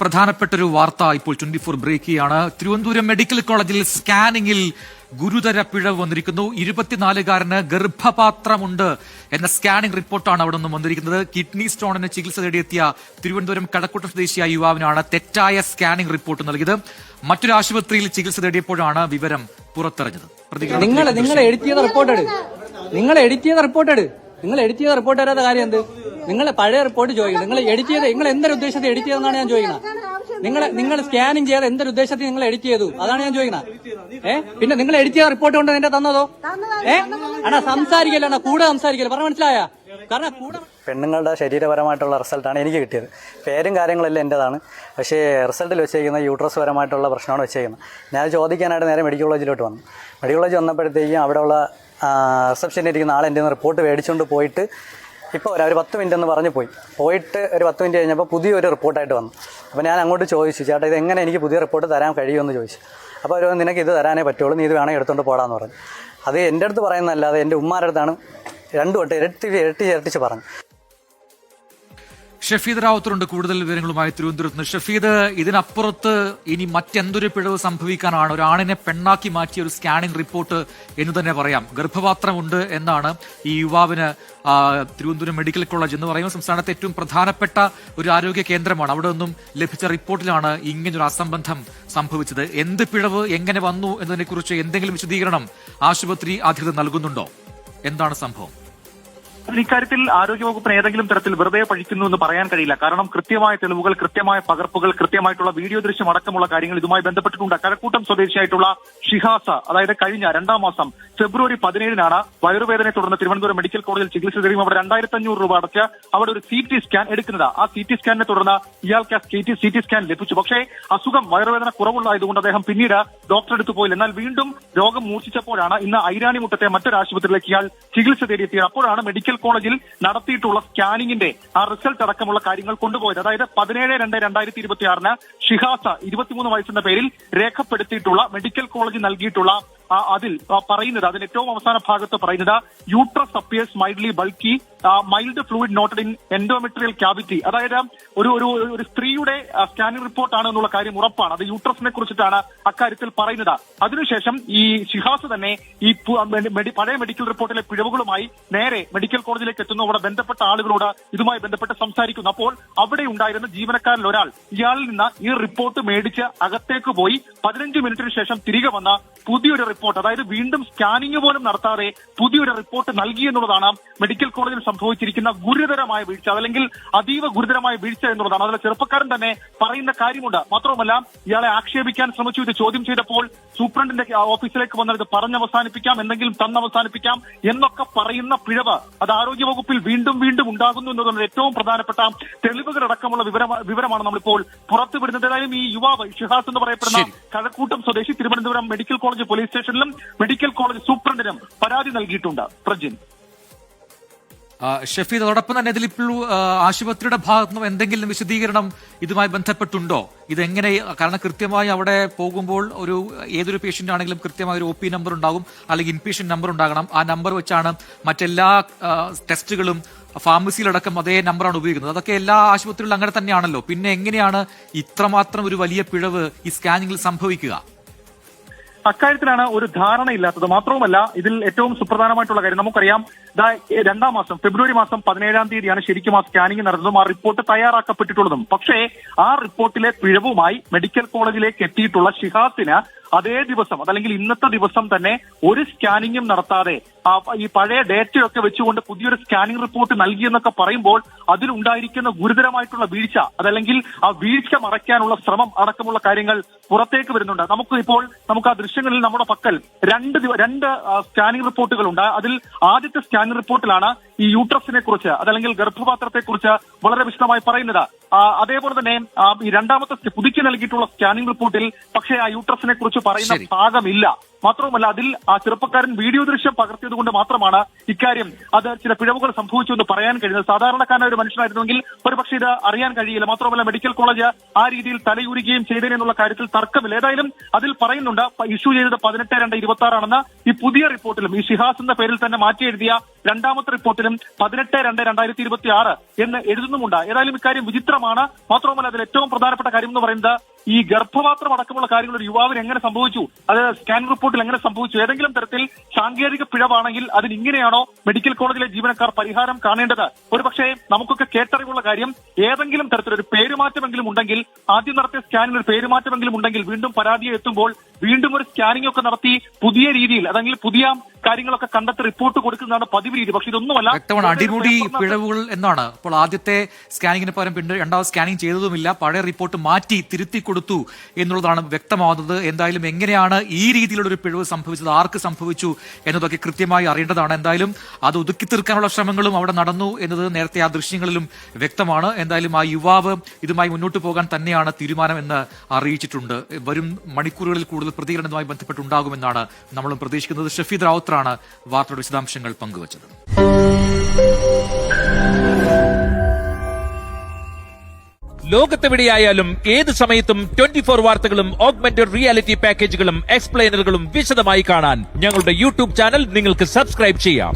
പ്രധാനപ്പെട്ടൊരു വാർത്ത ഇപ്പോൾ 24 ബ്രേക്ക് ചെയ്യാണ്. തിരുവനന്തപുരം മെഡിക്കൽ കോളേജിൽ സ്കാനിംഗിൽ ഗുരുതര പിഴവ് വന്നിരിക്കുന്നു. 24-കാരന് ഗർഭപാത്രമുണ്ട് എന്ന സ്കാനിംഗ് റിപ്പോർട്ടാണ് അവിടെ നിന്നും വന്നിരിക്കുന്നത്. കിഡ്നി സ്റ്റോണിന് ചികിത്സ തേടിയെത്തിയ തിരുവനന്തപുരം കഴക്കൂട്ടം സ്വദേശിയായ യുവാവിനാണ് തെറ്റായ സ്കാനിംഗ് റിപ്പോർട്ട് നൽകിയത്. മറ്റൊരു ആശുപത്രിയിൽ ചികിത്സ തേടിയപ്പോഴാണ് വിവരം പുറത്തറിഞ്ഞത്. നിങ്ങൾ എഡിറ്റ് ചെയ്ത റിപ്പോർട്ട് തരാത്ത കാര്യം എന്ത്? നിങ്ങൾ പഴയ റിപ്പോർട്ട് ചോദിക്കണം. നിങ്ങൾ എഡിറ്റ് ചെയ്ത് നിങ്ങൾ എന്തൊരു ഉദ്ദേശത്തിൽ എഡിറ്റ് ചെയ്തെന്നാണ് ഞാൻ ചോദിക്കുന്നത്. നിങ്ങൾ സ്കാനിങ് ചെയ്ത എന്തൊരു ഉദ്ദേശത്തിൽ നിങ്ങൾ എഡിറ്റ് ചെയ്തു അതാണ് ഞാൻ ചോദിക്കുന്നത്. പിന്നെ നിങ്ങൾ എഡിറ്റ് ചെയ്ത റിപ്പോർട്ട് കൊണ്ട് എന്റെ തന്നതോ? അണ്ണാ സംസാരിക്കല്ല, കൂടെ സംസാരിക്കല്ല, പറഞ്ഞ മനസ്സിലായ? കാരണം കൂടെ പെണ്ണുങ്ങളുടെ ശരീരപരമായിട്ടുള്ള റിസൾട്ടാണ് എനിക്ക് കിട്ടിയത്. പേരും കാര്യങ്ങളെല്ലാം എൻ്റെതാണ്. പക്ഷേ റിസൾട്ടിൽ വെച്ചേക്കുന്ന യൂട്രസ് പരമായിട്ടുള്ള പ്രശ്നമാണ് വെച്ചേക്കുന്നത്. ഞാൻ ചോദിക്കാനായിട്ട് നേരെ മെഡിക്കൽ കോളേജിലോട്ട് വന്നു. മെഡിക്കൽ കോളേജ് വന്നപ്പോഴത്തേക്കും അവിടെയുള്ള റിസപ്ഷനിൽ ഇരിക്കുന്ന ആൾ എൻ്റെ റിപ്പോർട്ട് മേടിച്ചുകൊണ്ട് പോയിട്ട് ഇപ്പോൾ ഒരു 10 മിനിറ്റ് എന്ന് പറഞ്ഞ് പോയിട്ട് ഒരു 10 മിനിറ്റ് കഴിഞ്ഞപ്പോൾ പുതിയൊരു റിപ്പോർട്ടായിട്ട് വന്നു. അപ്പോൾ ഞാൻ അങ്ങോട്ട് ചോദിച്ചു, ചേട്ടാ ഇത് എങ്ങനെ എനിക്ക് പുതിയ റിപ്പോർട്ട് തരാൻ കഴിയുമെന്ന് ചോദിച്ചു. അപ്പോൾ അവർ നിനക്ക് ഇത് തരാനേ പറ്റുള്ളൂ, നീ ഇത് വേണമെങ്കിൽ എടുത്തുകൊണ്ട് പോടാന്ന് പറഞ്ഞു. അത് എൻ്റെ അടുത്ത് പറയുന്നതല്ലാതെ എൻ്റെ ഉമ്മാരുടെ അടുത്താണ് 2 വട്ടം ഇരട്ടിച്ച് പറഞ്ഞു. ഷഫീദ് റാവുത്തറുണ്ട് കൂടുതൽ വിവരങ്ങളുമായി തിരുവനന്തപുരത്ത് നിന്ന്. ഷഫീദ്, ഇതിനപ്പുറത്ത് ഇനി മറ്റെന്തൊരു പിഴവ് സംഭവിക്കാനാണ്? ഒരാണിനെ പെണ്ണാക്കി മാറ്റിയ ഒരു സ്കാനിംഗ് റിപ്പോർട്ട് എന്ന് തന്നെ പറയാം. ഗർഭപാത്രമുണ്ട് എന്നാണ് ഈ യുവാവിന് തിരുവനന്തപുരം മെഡിക്കൽ കോളേജ് എന്ന് പറയുമ്പോൾ സംസ്ഥാനത്തെ ഏറ്റവും പ്രധാനപ്പെട്ട ഒരു ആരോഗ്യ കേന്ദ്രമാണ്. അവിടെ നിന്നും ലഭിച്ച റിപ്പോർട്ടിലാണ് ഇങ്ങനൊരു അസംബന്ധം സംഭവിച്ചത്. എന്ത് പിഴവ് എങ്ങനെ വന്നു എന്നതിനെക്കുറിച്ച് എന്തെങ്കിലും വിശദീകരണം ആശുപത്രി അധികൃതർ നൽകുന്നുണ്ടോ? എന്താണ് സംഭവം? ഇക്കാര്യത്തിൽ ആരോഗ്യവകുപ്പിന് ഏതെങ്കിലും തരത്തിൽ വെറുതെ പഴിക്കുന്നു എന്ന് പറയാൻ കഴിയില്ല. കാരണം കൃത്യമായ തെളിവുകൾ, കൃത്യമായ പകർപ്പുകൾ, കൃത്യമായിട്ടുള്ള വീഡിയോ ദൃശ്യം അടക്കമുള്ള കാര്യങ്ങൾ ഇതുമായി ബന്ധപ്പെട്ടിട്ടുണ്ട്. കഴക്കൂട്ടം സ്വദേശിയായിട്ടുള്ള ഷിഹാസ, അതായത് കഴിഞ്ഞ 2-ാം മാസം ഫെബ്രുവരി 17-നാണ് വയറുവേദനയെ തുടർന്ന് തിരുവനന്തപുരം മെഡിക്കൽ കോളേജിൽ ചികിത്സ തേടിയും അവിടെ 2500 രൂപ അടച്ച് അവിടെ ഒരു CT സ്കാൻ എടുക്കുന്നത്. ആ CT സ്കാനിനെ തുടർന്ന് ഇയാൾക്ക് CT സ്കാൻ ലഭിച്ചു. പക്ഷേ അസുഖം വയറുവേദന കുറവുള്ളതായതുകൊണ്ട് അദ്ദേഹം പിന്നീട് ഡോക്ടറെ അടുത്ത് പോയില്ല. എന്നാൽ വീണ്ടും രോഗം മൂർച്ഛിച്ചപ്പോഴാണ് ഇന്ന് ഐരാണിമുട്ടത്തെ മറ്റൊരു ആശുപത്രിയിലേക്ക് ഇയാൾ ചികിത്സ തേടിയെത്തിയത്. അപ്പോഴാണ് മെഡിക്കൽ കോളേജിൽ നടത്തിയിട്ടുള്ള സ്കാനിങ്ങിന്റെ ആ റിസൾട്ട് അടക്കമുള്ള കാര്യങ്ങൾ കൊണ്ടുപോയത്. അതായത് 17/2/2026 ഷിഹാസ 23 വയസ്സെന്ന പേരിൽ രേഖപ്പെടുത്തിയിട്ടുള്ള മെഡിക്കൽ കോളേജ് നൽകിയിട്ടുള്ള അതിൽ പറയുന്നത്, അതിൽ ഏറ്റവും അവസാന ഭാഗത്ത് പറയുന്നത് uterus appears mildly bulky, mild fluid noted in endometrial cavity. അതായത് ഒരു സ്ത്രീയുടെ സ്കാനിംഗ് റിപ്പോർട്ടാണ് എന്നുള്ള കാര്യം ഉറപ്പാണ്. അത് യൂട്രസിനെ കുറിച്ചിട്ടാണ് അക്കാര്യത്തിൽ പറയുന്നത്. അതിനുശേഷം ഈ ഷിഹാസ് തന്നെ ഈ പഴയ മെഡിക്കൽ റിപ്പോർട്ടിലെ പിഴവുകളുമായി നേരെ മെഡിക്കൽ കോളേജിലേക്ക് എത്തുന്നു. അവിടെ ബന്ധപ്പെട്ട ആളുകളോട് ഇതുമായി ബന്ധപ്പെട്ട് സംസാരിക്കുന്നു. അപ്പോൾ അവിടെ ഉണ്ടായിരുന്ന ജീവനക്കാരിൽ ഒരാൾ ഇയാളിൽ നിന്ന് ഈ റിപ്പോർട്ട് മേടിച്ച് അകത്തേക്ക് പോയി 15 മിനിറ്റിന് ശേഷം തിരികെ വന്ന പുതിയൊരു റിപ്പോർട്ട്, അതായത് വീണ്ടും സ്കാനിംഗ് പോലും നടത്താതെ പുതിയൊരു റിപ്പോർട്ട് നൽകി എന്നുള്ളതാണ് മെഡിക്കൽ കോളേജിൽ സംഭവിച്ചിരിക്കുന്ന ഗുരുതരമായ വീഴ്ച, അല്ലെങ്കിൽ അതീവ ഗുരുതരമായ വീഴ്ച എന്നുള്ളതാണ്. അതിലെ ചെറുപ്പക്കാരൻ തന്നെ പറയുന്ന കാര്യമുണ്ട്. മാത്രവുമല്ല, ഇയാളെ ആക്ഷേപിക്കാൻ ശ്രമിച്ചു. ഇത് ചോദ്യം ചെയ്തപ്പോൾ സൂപ്രണ്ടിന്റെ ഓഫീസിലേക്ക് വന്നത് പറഞ്ഞവസാനിപ്പിക്കാം, എന്തെങ്കിലും തന്നവസാനിപ്പിക്കാം എന്നൊക്കെ പറയുന്ന പിഴവ് അത് ആരോഗ്യവകുപ്പിൽ വീണ്ടും ഉണ്ടാകുന്നു എന്നതാണ് ഏറ്റവും പ്രധാനപ്പെട്ട തെളിവുകളടക്കമുള്ള വിവരമാണ് നമ്മളിപ്പോൾ പുറത്തുവിടുന്നത്. ഏതായാലും ഈ യുവാവ് ഷിഹാസ് എന്ന് പറയപ്പെടുന്ന കഴക്കൂട്ടം സ്വദേശി തിരുവനന്തപുരം മെഡിക്കൽ കോളേജ് പോലീസ് സ്റ്റേഷനിലും മെഡിക്കൽ കോളേജ് സൂപ്രണ്ടിനും പരാതി നൽകിയിട്ടുണ്ട്. പ്രജിൻ, ഷഫീദ്, അതോടൊപ്പം തന്നെ ഇതിലിപ്പോൾ ആശുപത്രിയുടെ ഭാഗത്തുനിന്നും എന്തെങ്കിലും വിശദീകരണം ഇതുമായി ബന്ധപ്പെട്ടുണ്ടോ? ഇതെങ്ങനെ? കാരണം കൃത്യമായി അവിടെ പോകുമ്പോൾ ഏതൊരു പേഷ്യന്റ് ആണെങ്കിലും കൃത്യമായ ഒരു OP നമ്പർ ഉണ്ടാകും, അല്ലെങ്കിൽ ഇൻപേഷ്യന്റ് നമ്പർ ഉണ്ടാകണം. ആ നമ്പർ വെച്ചാണ് മറ്റെല്ലാ ടെസ്റ്റുകളും ഫാർമസിയിലടക്കം അതേ നമ്പറാണ് ഉപയോഗിക്കുന്നത്. അതൊക്കെ എല്ലാ ആശുപത്രികളിലും അങ്ങനെ തന്നെയാണല്ലോ. പിന്നെ എങ്ങനെയാണ് ഇത്രമാത്രം ഒരു വലിയ പിഴവ് ഈ സ്കാനിങ്ങിൽ സംഭവിക്കുക? അക്കാര്യത്തിലാണ് ഒരു ധാരണയില്ലാത്തത്. മാത്രവുമല്ല, ഇതിൽ ഏറ്റവും സുപ്രധാനമായിട്ടുള്ള കാര്യം നമുക്കറിയാം, 2-ാം മാസം ഫെബ്രുവരി മാസം 17-ാം തീയതിയാണ് ശരിക്കും ആ സ്കാനിംഗ് നടന്നതും ആ റിപ്പോർട്ട് തയ്യാറാക്കപ്പെട്ടിട്ടുള്ളതും. പക്ഷേ ആ റിപ്പോർട്ടിലെ പിഴവുമായി മെഡിക്കൽ കോളേജിലേക്ക് എത്തിയിട്ടുള്ള ഷിഹാസിന് അതേ ദിവസം, അതല്ലെങ്കിൽ ഇന്നത്തെ ദിവസം തന്നെ ഒരു സ്കാനിങ്ങും നടത്താതെ ഈ പഴയ ഡേറ്റയൊക്കെ വെച്ചുകൊണ്ട് പുതിയൊരു സ്കാനിംഗ് റിപ്പോർട്ട് നൽകിയെന്നൊക്കെ പറയുമ്പോൾ അതിലുണ്ടായിരിക്കുന്ന ഗുരുതരമായിട്ടുള്ള വീഴ്ച, അതല്ലെങ്കിൽ ആ വീഴ്ച മറയ്ക്കാനുള്ള ശ്രമം അടക്കമുള്ള കാര്യങ്ങൾ പുറത്തേക്ക് വരുന്നുണ്ട്. നമുക്ക് ആ ദൃശ്യങ്ങളിൽ നമ്മുടെ പക്കൽ രണ്ട് സ്കാനിംഗ് റിപ്പോർട്ടുകളുണ്ട്. അതിൽ ആദ്യത്തെ സ്കാനിംഗ് റിപ്പോർട്ടിലാണ് ഈ യൂട്രസിനെ കുറിച്ച്, അതല്ലെങ്കിൽ ഗർഭപാത്രത്തെ കുറിച്ച് വളരെ വിശദമായി പറയുന്നത്. അതേപോലെ തന്നെ ഈ 2-ാമത്തെ പുതുക്കി നൽകിയിട്ടുള്ള സ്കാനിംഗ് റിപ്പോർട്ടിൽ പക്ഷേ ആ യൂട്രസിനെ കുറിച്ച് പറയുന്ന ഭാഗമില്ല. മാത്രവുമല്ല അതിൽ ആ ചെറുപ്പക്കാരൻ വീഡിയോ ദൃശ്യം പകർത്തിയത് കൊണ്ട് മാത്രമാണ് ഇക്കാര്യം അത് ചില പിഴവുകൾ സംഭവിച്ചു എന്ന് പറയാൻ കഴിയുന്നത്. സാധാരണക്കാരനായ ഒരു മനുഷ്യനായിരുന്നെങ്കിൽ ഒരുപക്ഷെ ഇത് അറിയാൻ കഴിയില്ല. മാത്രമല്ല മെഡിക്കൽ കോളേജ് ആ രീതിയിൽ തലയൂരുകയും ചെയ്തതിനെന്നുള്ള കാര്യത്തിൽ തർക്കമില്ല. ഏതായാലും അതിൽ പറയുന്നുണ്ട് ഇഷ്യൂ ചെയ്തത് 18/2/26 ആണെന്ന്. ഈ പുതിയ റിപ്പോർട്ടിലും ഈ ഷിഹാസ് എന്ന പേരിൽ തന്നെ മാറ്റി എഴുതിയ രണ്ടാമത്തെ റിപ്പോർട്ടിലും 18/2/2026 എന്ന് എഴുതുന്നുമുണ്ട്. ഏതായാലും ഇക്കാര്യം വിചിത്രമാണ്. മാത്രവുമല്ല അതിൽ ഏറ്റവും പ്രധാനപ്പെട്ട കാര്യം എന്ന് പറയുന്നത് ഈ ഗർഭപാത്രം അടക്കമുള്ള കാര്യങ്ങൾ ഒരു യുവാവിന് എങ്ങനെ സംഭവിച്ചു, അത് സ്കാൻ റിപ്പോർട്ടിൽ എങ്ങനെ സംഭവിച്ചു, ഏതെങ്കിലും തരത്തിൽ സാങ്കേതിക പിഴവാണെങ്കിൽ അതിന് ഇങ്ങനെയാണോ മെഡിക്കൽ കോളേജിലെ ജീവനക്കാർ പരിഹാരം കാണേണ്ടത്? ഒരുപക്ഷെ നമുക്കൊക്കെ കേട്ടറിവുള്ള കാര്യം ഏതെങ്കിലും തരത്തിലൊരു പേരുമാറ്റമെങ്കിലും ഉണ്ടെങ്കിൽ, ആദ്യം നടത്തിയ സ്കാനിൽ ഒരു പേരുമാറ്റമെങ്കിലും ഉണ്ടെങ്കിൽ വീണ്ടും പരാതിയെ എത്തുമ്പോൾ വീണ്ടും ഒരു സ്കാനിംഗ് ഒക്കെ നടത്തി പുതിയ രീതിയിൽ അല്ലെങ്കിൽ പുതിയ കാര്യങ്ങളൊക്കെ കണ്ടെത്തി റിപ്പോർട്ട് കൊടുക്കുന്നതാണ് പതിവ് രീതി. പക്ഷെ ഇതൊന്നുമല്ല, വ്യക്തമാണ് അടിമുടി പിഴവുകൾ എന്നാണ്. അപ്പോൾ ആദ്യത്തെ സ്കാനിങ്ങിന് പകരം പിന്നെ രണ്ടാമത് സ്കാനിങ് ചെയ്തതുമില്ല, പഴയ റിപ്പോർട്ട് മാറ്റി തിരുത്തി കൊടുത്തു എന്നുള്ളതാണ് വ്യക്തമാവുന്നത്. എന്തായാലും എങ്ങനെയാണ് ഈ രീതിയിലുള്ള ഒരു പിഴവ് സംഭവിച്ചത്, ആർക്ക് സംഭവിച്ചു എന്നതൊക്കെ കൃത്യമായി അറിയേണ്ടതാണ്. എന്തായാലും അത് ഒതുക്കി തീർക്കാനുള്ള ശ്രമങ്ങളും അവിടെ നടന്നു എന്നത് നേരത്തെ ആ ദൃശ്യങ്ങളിലും വ്യക്തമാണ്. എന്തായാലും ആ യുവാവ് ഇതുമായി മുന്നോട്ട് പോകാൻ തന്നെയാണ് തീരുമാനമെന്ന് അറിയിച്ചിട്ടുണ്ട്. വരും മണിക്കൂറുകളിൽ കൂടുതൽ പ്രതികരണവുമായി ബന്ധപ്പെട്ടുണ്ടാകുമെന്നാണ് നമ്മളും പ്രതീക്ഷിക്കുന്നത്. ഷഫീദ് റാവുത്തറാണ് വാർത്തയുടെ വിശദാംശങ്ങൾ പങ്കുവച്ചത്. ലോകത്തെവിടെയായാലും ഏത് സമയത്തും 24 വാർത്തകളും ഓഗ്മെന്റഡ് റിയാലിറ്റി പാക്കേജുകളും എക്സ്പ്ലെയിനറുകളും വിശദമായി കാണാൻ ഞങ്ങളുടെ യൂട്യൂബ് ചാനൽ നിങ്ങൾക്ക് സബ്സ്ക്രൈബ് ചെയ്യാം.